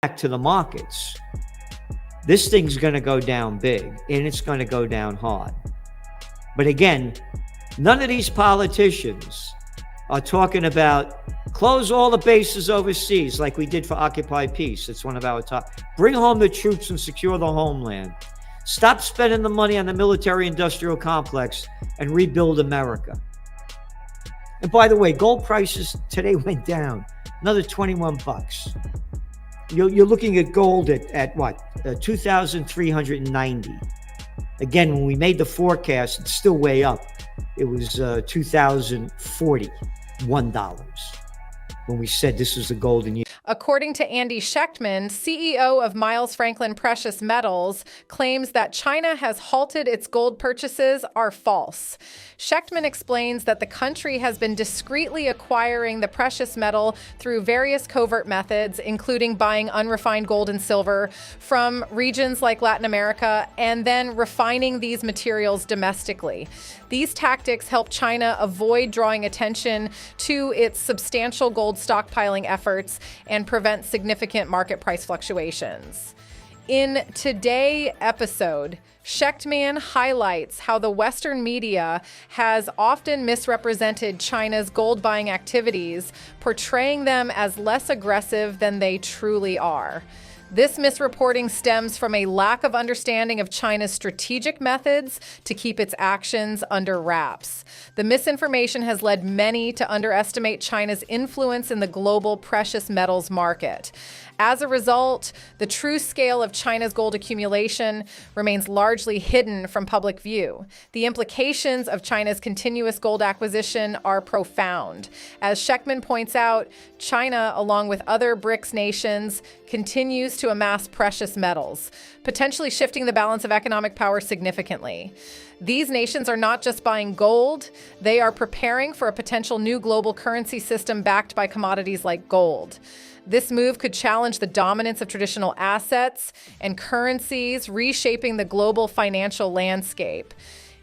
back to the markets, this thing's going to go down big, and it's going to go down hard. But again, none of these politicians are talking about close all the bases overseas like we did for Occupy Peace. It's one of our top. Bring home the troops and secure the homeland. Stop spending the money on the military-industrial complex and rebuild America. And by the way, gold prices today went down another 21 bucks. You're looking at gold at what? 2,390. Again, when we made the forecast, it's still way up. It was $2,041 when we said this was the golden year. According to Andy Schechtman, CEO of Miles Franklin Precious Metals, claims that China has halted its gold purchases are false. Schechtman explains that the country has been discreetly acquiring the precious metal through various covert methods, including buying unrefined gold and silver from regions like Latin America and then refining these materials domestically. These tactics help China avoid drawing attention to its substantial gold stockpiling efforts and prevent significant market price fluctuations. In today's episode, Schechtman highlights how the Western media has often misrepresented China's gold buying activities, portraying them as less aggressive than they truly are. This misreporting stems from a lack of understanding of China's strategic methods to keep its actions under wraps. The misinformation has led many to underestimate China's influence in the global precious metals market. As a result, the true scale of China's gold accumulation remains largely hidden from public view. The implications of China's continuous gold acquisition are profound. As Schechtman points out, China, along with other BRICS nations, continues to amass precious metals, potentially shifting the balance of economic power significantly. These nations are not just buying gold, they are preparing for a potential new global currency system backed by commodities like gold. This move could challenge the dominance of traditional assets and currencies, reshaping the global financial landscape.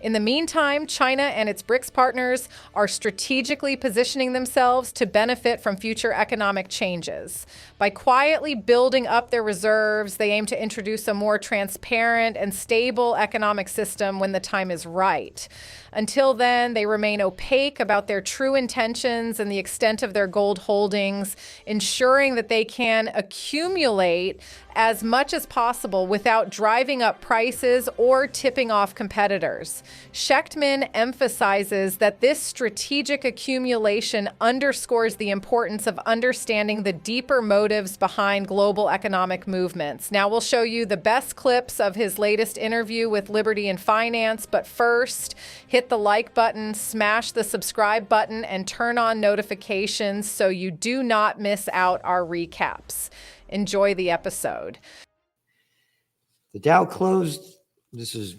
In the meantime, China and its BRICS partners are strategically positioning themselves to benefit from future economic changes. By quietly building up their reserves, they aim to introduce a more transparent and stable economic system when the time is right. Until then, they remain opaque about their true intentions and the extent of their gold holdings, ensuring that they can accumulate as much as possible without driving up prices or tipping off competitors. Schechtman emphasizes that this strategic accumulation underscores the importance of understanding the deeper motives behind global economic movements. Now we'll show you the best clips of his latest interview with Liberty and Finance, but first, hit the like button, smash the subscribe button, and turn on notifications so you do not miss out our recaps. Enjoy the episode. The Dow closed, this is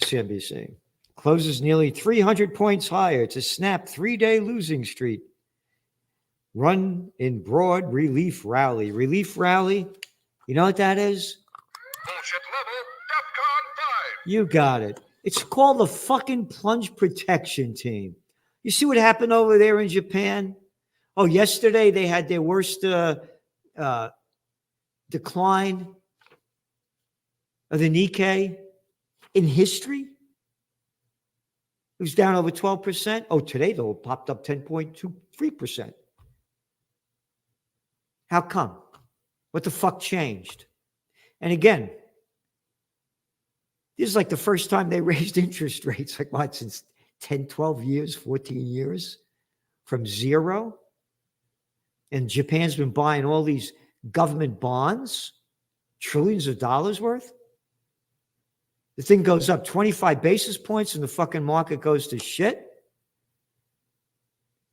CNBC, closes nearly 300 points higher to snap three-day losing streak. Run in broad relief rally. Relief rally, you know what that is? Bullshit level, DEFCON 5. You got it. It's called the fucking plunge protection team. You see what happened over there in Japan? Oh, yesterday they had their worst decline of the Nikkei in history. It was down over 12%. Oh, today, though, it popped up 10.23%. How come? What the fuck changed? And again, this is like the first time they raised interest rates, like what, since 10, 12 years, 14 years, from zero. And Japan's been buying all these government bonds, trillions of dollars worth. The thing goes up 25 basis points and the fucking market goes to shit.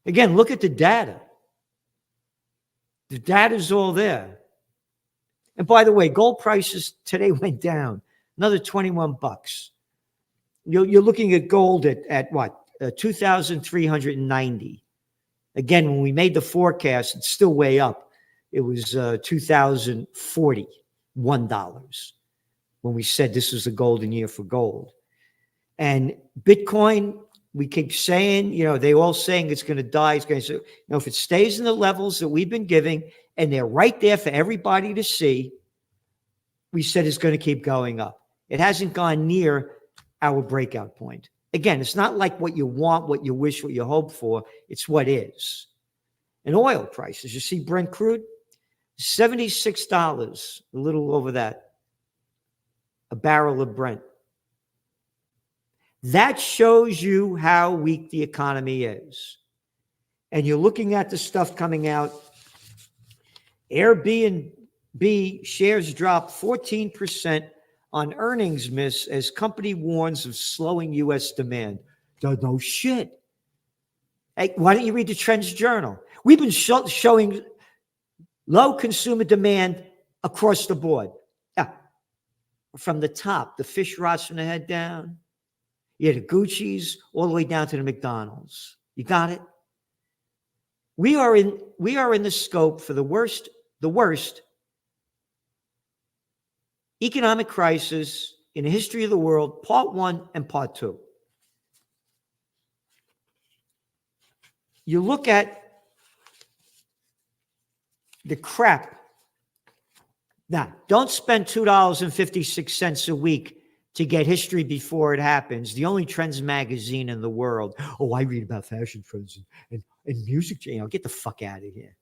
Again, look at the data. The data's all there. And by the way, gold prices today went down another 21 bucks. You're looking at gold at what? 2,390. Again, when we made the forecast, it's still way up. It was $2,041 when we said this was the golden year for gold. And Bitcoin, we keep saying, they all saying it's going to die. It's going to, if it stays in the levels that we've been giving, and they're right there for everybody to see, we said it's going to keep going up. It hasn't gone near our breakout point. Again, it's not like what you want, what you wish, what you hope for. It's what is. And oil prices, you see Brent crude, $76, a little over that, a barrel of Brent. That shows you how weak the economy is. And you're looking at the stuff coming out. Airbnb shares dropped 14% on earnings miss as company warns of slowing U.S. demand. No shit. Hey, why don't you read the Trends Journal? We've been showing low consumer demand across the board. Yeah. From the top, the fish rots from the head down. You had the Gucci's all the way down to the McDonald's. You got it? We are in the scope for the worst economic crisis in the history of the world, part 1 and part 2. You look at the crap. Now, don't spend $2.56 a week to get history before it happens. The only trends magazine in the world. Oh, I read about fashion trends and music. Get the fuck out of here.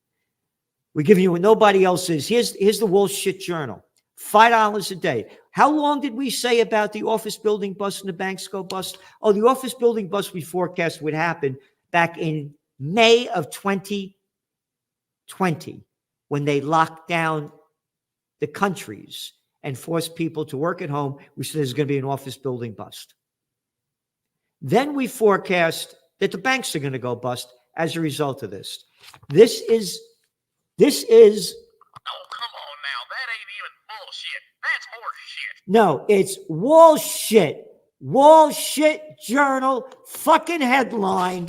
We're giving you what nobody else is. Here's the Wall Shit Journal. $5 a day. How long did we say about the office building bust and the banks go bust? Oh, the office building bust we forecast would happen back in May of 2020 when they locked down the countries and forced people to work at home. We said there's going to be an office building bust. Then we forecast that the banks are going to go bust as a result of this. This is Oh, come on now. That ain't even bullshit. That's horse shit. No, it's Wall Shit. Wall Shit Journal fucking headline.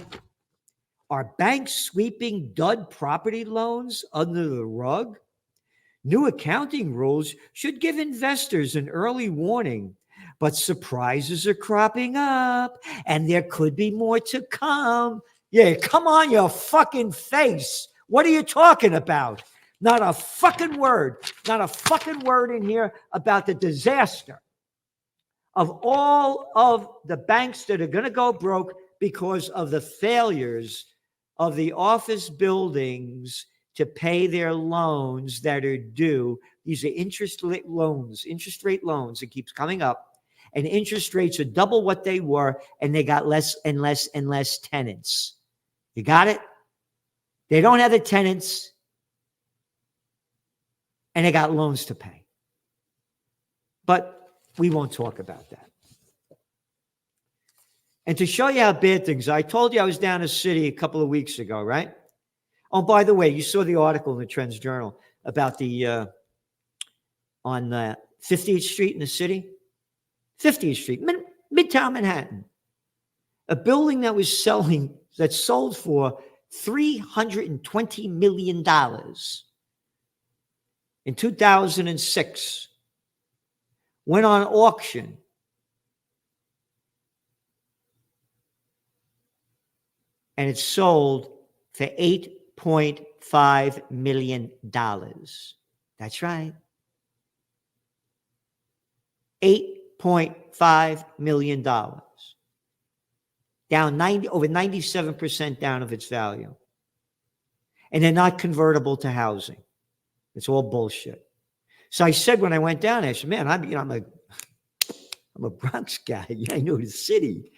Are banks sweeping dud property loans under the rug? New accounting rules should give investors an early warning, but surprises are cropping up and there could be more to come. Yeah, come on your fucking face. What are you talking about? Not a fucking word in here about the disaster of all of the banks that are going to go broke because of the failures of the office buildings to pay their loans that are due. These are interest rate loans. It keeps coming up. And interest rates are double what they were, and they got less and less and less tenants. You got it? They don't have the tenants, and they got loans to pay. But we won't talk about that. And to show you how bad things are, I told you I was down in the city a couple of weeks ago, right? Oh, by the way, you saw the article in the Trends Journal about the on 50th Street in the city. 50th Street, Midtown Manhattan. A building that sold for $320 million in 2006 went on auction. And it sold for $8.5 million. That's right. $8.5 million. Down over 97% down of its value. And they're not convertible to housing. It's all bullshit. So I said when I went down, I said, man, I'm a Bronx guy. I know the city.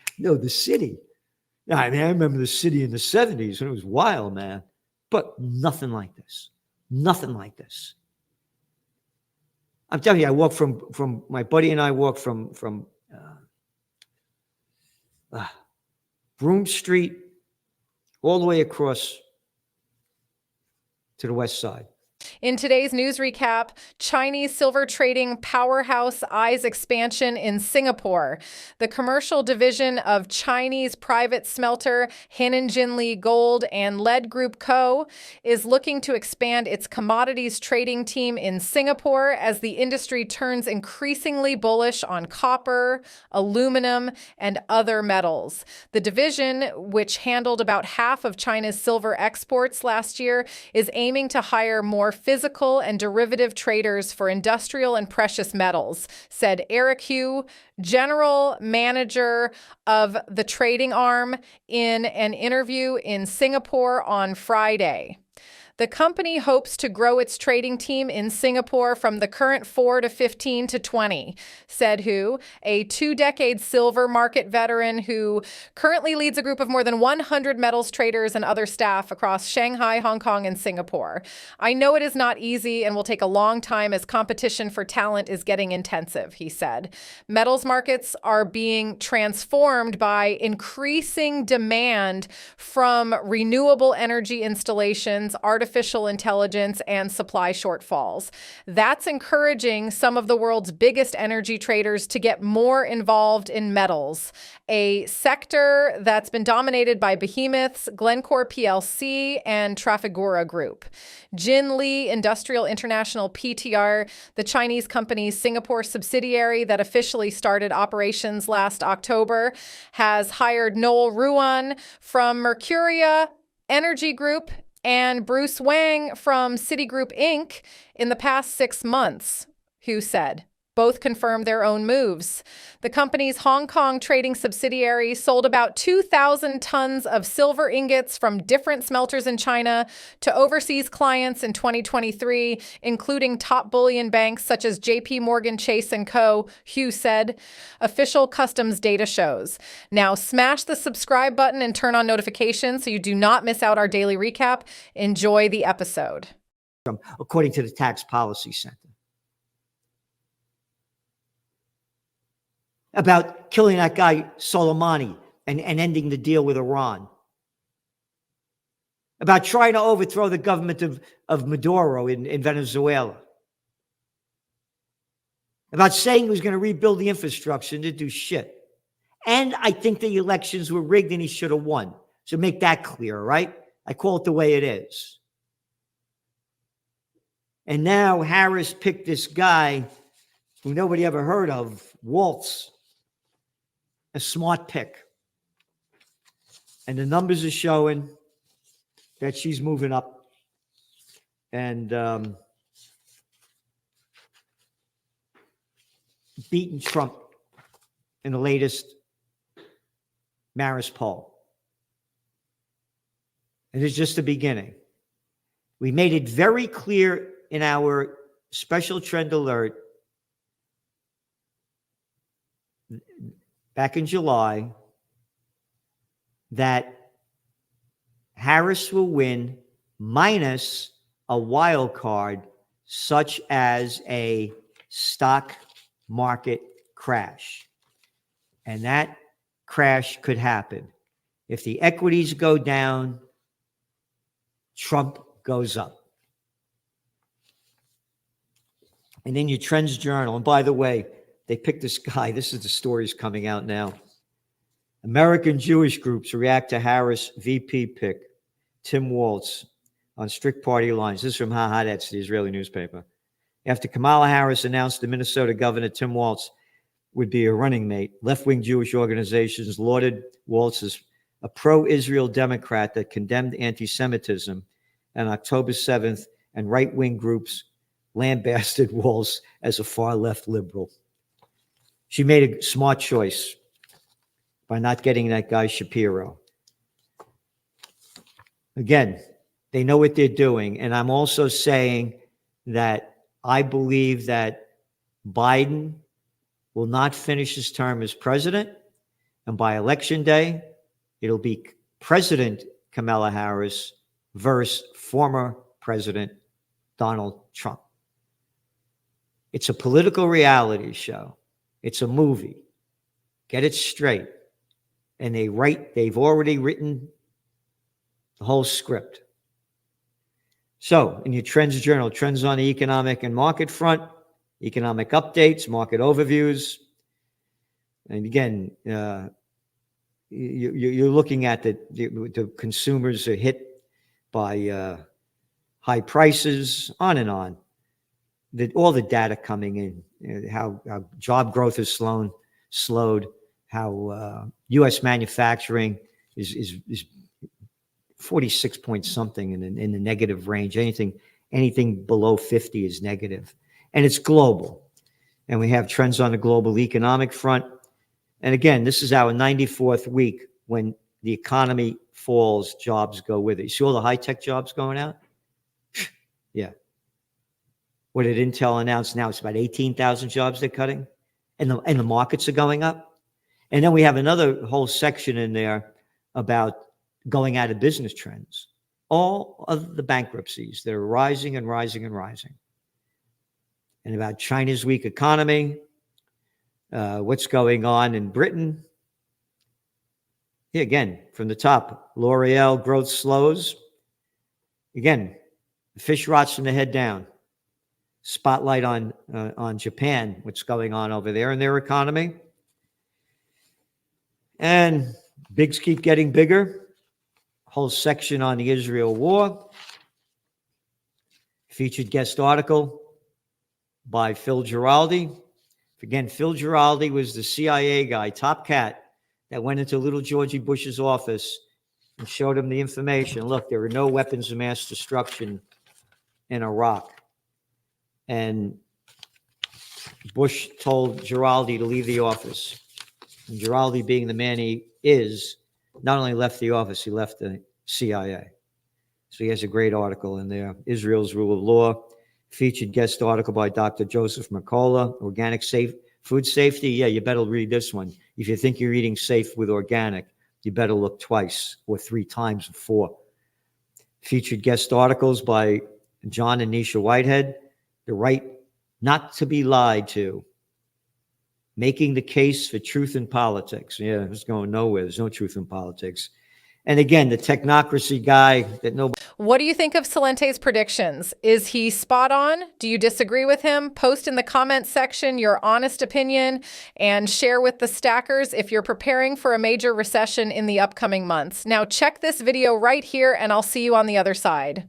I mean, I remember the city in the 70s when it was wild, man. But nothing like this. Nothing like this. I'm telling you, I walked from my buddy and I walked from Broome Street all the way across to the west side. In today's news recap, Chinese silver trading powerhouse eyes expansion in Singapore. The commercial division of Chinese private smelter Hannan Jinli Gold and Lead Group Co. is looking to expand its commodities trading team in Singapore as the industry turns increasingly bullish on copper, aluminum, and other metals. The division, which handled about half of China's silver exports last year, is aiming to hire more more physical and derivative traders for industrial and precious metals, said Eric Hu, general manager of the trading arm, in an interview in Singapore on Friday. The company hopes to grow its trading team in Singapore from the current 4 to 15 to 20, said Hu, a 2-decade silver market veteran who currently leads a group of more than 100 metals traders and other staff across Shanghai, Hong Kong, and Singapore. I know it is not easy and will take a long time as competition for talent is getting intensive, he said. Metals markets are being transformed by increasing demand from renewable energy installations, artificial intelligence, and supply shortfalls. That's encouraging some of the world's biggest energy traders to get more involved in metals, a sector that's been dominated by behemoths, Glencore PLC and Trafigura Group. Jin Li Industrial International PTR, the Chinese company's Singapore subsidiary that officially started operations last October, has hired Noel Ruan from Mercuria Energy Group and Bruce Wang from Citigroup Inc. in the past 6 months, Hu said. Both confirmed their own moves. The company's Hong Kong trading subsidiary sold about 2,000 tons of silver ingots from different smelters in China to overseas clients in 2023, including top bullion banks such as JP Morgan Chase & Co., Hu said. Official customs data shows. Now smash the subscribe button and turn on notifications so you do not miss out our daily recap. Enjoy the episode. According to the Tax Policy Center. About killing that guy Soleimani and ending the deal with Iran. About trying to overthrow the government of Maduro in Venezuela. About saying he was going to rebuild the infrastructure and didn't do shit. And I think the elections were rigged and he should have won. So make that clear, right? I call it the way it is. And now Harris picked this guy who nobody ever heard of, Waltz. A smart pick. And the numbers are showing that she's moving up. And beating Trump in the latest Marist poll. And it's just the beginning. We made it very clear in our special trend alert back in July that Harris will win minus a wild card such as a stock market crash. And that crash could happen. If the equities go down, Trump goes up. And in your Trends Journal, and by the way, they picked this guy. This is the stories coming out now. American Jewish groups react to Harris VP pick, Tim Waltz, on strict party lines. This is from Haaretz, the Israeli newspaper. After Kamala Harris announced the Minnesota governor, Tim Waltz, would be a running mate, left-wing Jewish organizations lauded Waltz as a pro-Israel Democrat that condemned anti-Semitism on October 7th, and right-wing groups lambasted Waltz as a far-left liberal. She made a smart choice by not getting that guy Shapiro. Again, they know what they're doing. And I'm also saying that I believe that Biden will not finish his term as president. And by election day, it'll be President Kamala Harris versus former President Donald Trump. It's a political reality show. It's a movie. Get it straight. And they've already written the whole script. So, in your Trends Journal, trends on the economic and market front, economic updates, market overviews. And again, you're looking at the consumers are hit by high prices, on and on. All the data coming in, how job growth has slowed, how U.S. manufacturing is 46 point something in the negative range. Anything Anything below 50 is negative. And it's global. And we have trends on the global economic front. And again, this is our 94th week when the economy falls, jobs go with it. You see all the high-tech jobs going out? Yeah. What did Intel announce now? It's about 18,000 jobs they're cutting. And the markets are going up. And then we have another whole section in there about going out of business trends. All of the bankruptcies that are rising and rising and rising. And about China's weak economy, what's going on in Britain. Here again, from the top, L'Oreal growth slows. Again, the fish rots from the head down. Spotlight on Japan, what's going on over there in their economy. And bigs keep getting bigger. Whole section on the Israel war. Featured guest article by Phil Giraldi. Again, Phil Giraldi was the CIA guy, top cat, that went into little Georgie Bush's office and showed him the information. Look, there are no weapons of mass destruction in Iraq. And Bush told Giraldi to leave the office. And Giraldi, being the man he is, not only left the office, he left the CIA. So he has a great article in there. Israel's rule of law. Featured guest article by Dr. Joseph Mercola, Organic Food Safety. Yeah, you better read this one. If you think you're eating safe with organic, you better look twice or three times or four. Featured guest articles by John and Nisha Whitehead. The right not to be lied to. Making the case for truth in politics. Yeah, it's going nowhere. There's no truth in politics. And again, the technocracy guy that nobody... What do you think of Celente's predictions? Is he spot on? Do you disagree with him? Post in the comments section your honest opinion and share with the stackers if you're preparing for a major recession in the upcoming months. Now check this video right here and I'll see you on the other side.